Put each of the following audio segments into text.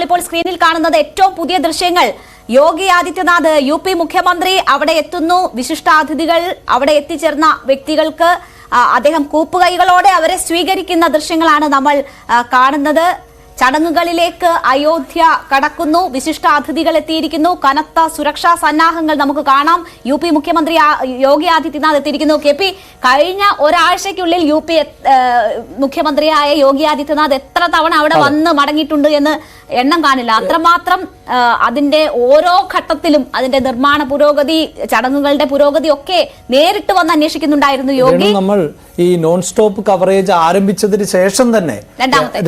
നമ്മളിപ്പോൾ സ്ക്രീനിൽ കാണുന്നത് ഏറ്റവും പുതിയ ദൃശ്യങ്ങൾ. യോഗി ആദിത്യനാഥ് UP മുഖ്യമന്ത്രി അവിടെ എത്തുന്നു. വിശിഷ്ടാതിഥികൾ അവിടെ എത്തിച്ചേർന്ന വ്യക്തികൾക്ക് അദ്ദേഹം കൂപ്പുകൈകളോടെ അവരെ സ്വീകരിക്കുന്ന ദൃശ്യങ്ങളാണ് നമ്മൾ കാണുന്നത്. ചടങ്ങുകളിലേക്ക് അയോധ്യ കടക്കുന്നു. വിശിഷ്ടാതിഥികൾ എത്തിയിരിക്കുന്നു. കനത്ത സുരക്ഷാ സന്നാഹങ്ങൾ നമുക്ക് കാണാം. UP മുഖ്യമന്ത്രി യോഗി ആദിത്യനാഥ് എത്തിയിരിക്കുന്നു. KP, കഴിഞ്ഞ ഒരാഴ്ചയ്ക്കുള്ളിൽ UP മുഖ്യമന്ത്രിയായ യോഗി ആദിത്യനാഥ് എത്ര തവണ അവിടെ വന്ന് മടങ്ങിയിട്ടുണ്ട് എന്ന് എണ്ണം കാണില്ല. അത്രമാത്രം അതിന്റെ ഓരോ ഘട്ടത്തിലും അതിന്റെ നിർമ്മാണ പുരോഗതി, ചടങ്ങുകളുടെ പുരോഗതി ഒക്കെ നേരിട്ട് വന്ന് അന്വേഷിക്കുന്നുണ്ടായിരുന്നു യോഗി. നമ്മൾ ഈ നോൺ സ്റ്റോപ്പ് കവറേജ് ആരംഭിച്ചതിന് ശേഷം തന്നെ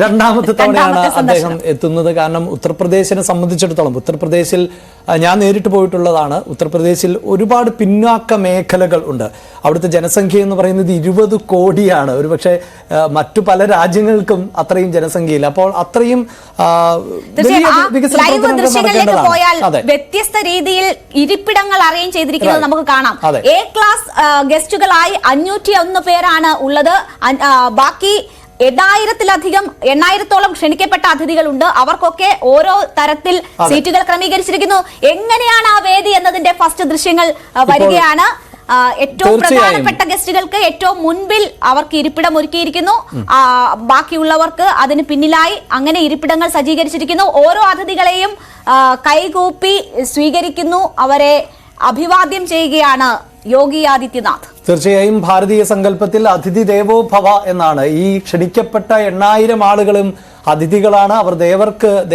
രണ്ടാമത്തെ തവണയാണ് അദ്ദേഹം എത്തുന്നത്. കാരണം ഉത്തർപ്രദേശിനെ സംബന്ധിച്ചിടത്തോളം, ഉത്തർപ്രദേശിൽ ഞാൻ നേരിട്ട് പോയിട്ടുള്ളതാണ്. ഉത്തർപ്രദേശിൽ ഒരുപാട് പിന്നാക്ക മേഖലകൾ ഉണ്ട്. അവിടുത്തെ ജനസംഖ്യ എന്ന് പറയുന്നത് 20 കോടിയാണ്. ഒരുപക്ഷെ മറ്റു പല രാജ്യങ്ങൾക്കും അത്രയും ജനസംഖ്യയില്ല. അപ്പോൾ അത്രയും പോയാൽ വ്യത്യസ്ത രീതിയിൽ ഇരിപ്പിടങ്ങൾ അറേഞ്ച് ചെയ്തിരിക്കുന്നത് നമുക്ക് കാണാം. A ക്ലാസ് ഗസ്റ്റുകളായി 501 പേരാണ് ഉള്ളത്. ബാക്കി 8,000-ഓളം ക്ഷണിക്കപ്പെട്ട അതിഥികളുണ്ട്. അവർക്കൊക്കെ ഓരോ തരത്തിൽ സീറ്റുകൾ ക്രമീകരിച്ചിരിക്കുന്നു. എങ്ങനെയാണ് ആ വേദി എന്നതിന്റെ ഫസ്റ്റ് ദൃശ്യങ്ങൾ വരികയാണ്. ഏറ്റവും പ്രധാനപ്പെട്ട ഗസ്റ്റുകൾക്ക് ഏറ്റവും മുൻപിൽ അവർക്ക് ഇരിപ്പിടം ഒരുക്കിയിരിക്കുന്നു. ബാക്കിയുള്ളവർക്ക് അതിന് പിന്നിലായി അങ്ങനെ ഇരിപ്പിടങ്ങൾ സജ്ജീകരിച്ചിരിക്കുന്നു. ഓരോ അതിഥികളെയും കൈകൂപ്പി സ്വീകരിക്കുന്നു. അവരെ അഭിവാദ്യം ചെയ്യുകയാണ് യോഗി ആദിത്യനാഥ്. തീർച്ചയായും ഭാരതീയ സങ്കല്പത്തിൽ അതിഥി ദേവോ ഭവ എന്നാണ്. ഈ ക്ഷണിക്കപ്പെട്ട 8,000 ആളുകളും അതിഥികളാണ്. അവർ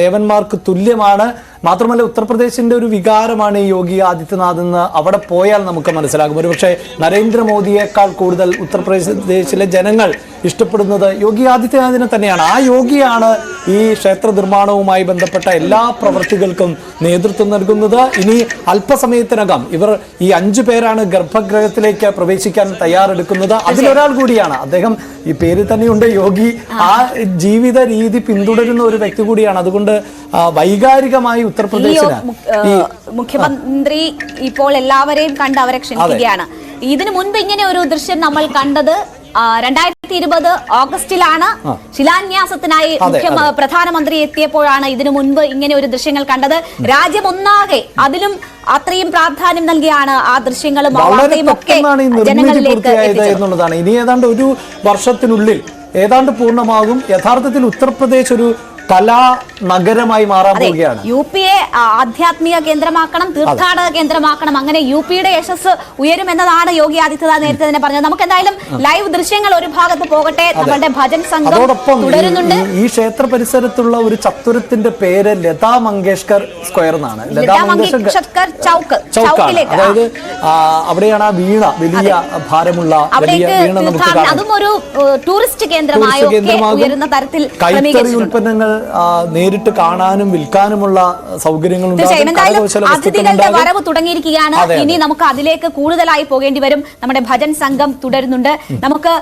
ദേവന്മാർക്ക് തുല്യമാണ്. മാത്രമല്ല ഉത്തർപ്രദേശിന്റെ ഒരു വികാരമാണ് ഈ യോഗി ആദിത്യനാഥ് എന്ന് അവിടെ പോയാൽ നമുക്ക് മനസ്സിലാകും. ഒരുപക്ഷെ നരേന്ദ്രമോദിയേക്കാൾ കൂടുതൽ ഉത്തർപ്രദേശിലെ ജനങ്ങൾ ഇഷ്ടപ്പെടുന്നത് യോഗി ആദിത്യനാഥിനെ തന്നെയാണ്. ആ യോഗിയാണ് ഈ ക്ഷേത്ര നിർമ്മാണവുമായി ബന്ധപ്പെട്ട എല്ലാ പ്രവൃത്തികൾക്കും നേതൃത്വം നൽകുന്നത്. ഇനി അല്പസമയത്തിനകം ഇവർ ഈ 5 പേരാണ് ഗർഭഗൃഹത്തിലേക്ക് പ്രവേശിക്കാൻ തയ്യാറെടുക്കുന്നത്. അതിലൊരാൾ കൂടിയാണ് അദ്ദേഹം. ഈ പേരിൽ തന്നെയുണ്ട് യോഗി. ആ ജീവിത രീതി പിന്തുടരുന്ന ഒരു വ്യക്തി കൂടിയാണ്. അതുകൊണ്ട് വൈകാരികമായി ഉത്തർപ്രദേശിന് മുഖ്യമന്ത്രി ഇപ്പോൾ എല്ലാവരെയും കണ്ട് അവരെ ക്ഷണിക്കുകയാണ്. ഇതിനു മുൻപ് ഇങ്ങനെ ഒരു ദൃശ്യം നമ്മൾ കണ്ടത് 2020 ഓഗസ്റ്റിലാണ്. ശിലാന്യാസത്തിനായി പ്രധാനമന്ത്രി എത്തിയപ്പോഴാണ് ഇതിനു മുൻപ് ഇങ്ങനെ ഒരു ദൃശ്യങ്ങൾ കണ്ടത്. രാജ്യം ഒന്നാകെ അതിലും അത്രയും പ്രാധാന്യം നൽകിയാണ് ആ ദൃശ്യങ്ങളും ജനങ്ങളിലേക്ക് എന്നുള്ളതാണ്. ഇനി ഏതാണ്ട് ഒരു വർഷത്തിനുള്ളിൽ ഏതാണ്ട് പൂർണ്ണമാകും. യഥാർത്ഥത്തിൽ ഉത്തർപ്രദേശ് ഒരു കലാ നഗരമായി മാറാൻ പോവുകയാണ്. UP ആധ്യാത്മിക കേന്ദ്രമാക്കണം, തീർത്ഥാടക കേന്ദ്രമാക്കണം. അങ്ങനെ UPയുടെ യശസ് ഉയരുമെന്നതാണ് യോഗി ആദിത്യനാഥ് നേരത്തെ തന്നെ പറഞ്ഞത്. നമുക്ക് എന്തായാലും ലൈവ് ദൃശ്യങ്ങൾ ഒരു ഭാഗത്ത് പോകട്ടെ. നമ്മുടെ ഭജൻ സംഘം തുടരുന്നുണ്ട്. ഈ ക്ഷേത്ര പരിസരത്തുള്ള ഒരു ചത്തുരത്തിന്റെ പേര് ലതാ മങ്കേഷ്കർ സ്ക്വയർ എന്നാണ്. ലതാ മങ്കേഷ്കർ ചൗക്കിലേക്ക്, അതായത് അവിടെയാണ് ആ വീണ, വലിയ ഭാരമുള്ള വീണ നമുക്ക് കാണാം. അതും ഒരു ടൂറിസ്റ്റ് കേന്ദ്രമായി ഉയരുന്ന തരത്തിൽ കൈത്തറി ഉൽപ്പന്നങ്ങൾ നേരിട്ട് കാണാനും വിൽക്കാനുമുള്ള സൗകര്യങ്ങളുണ്ട്. അതിഥികളുടെ വരവ് തുടങ്ങിയിരിക്കുകയാണ്. ഇനി നമുക്ക് അതിലേക്ക് കൂടുതലായി പോകേണ്ടി വരും. നമ്മുടെ ഭജൻ സംഘം തുടരുന്നുണ്ട്. നമുക്ക്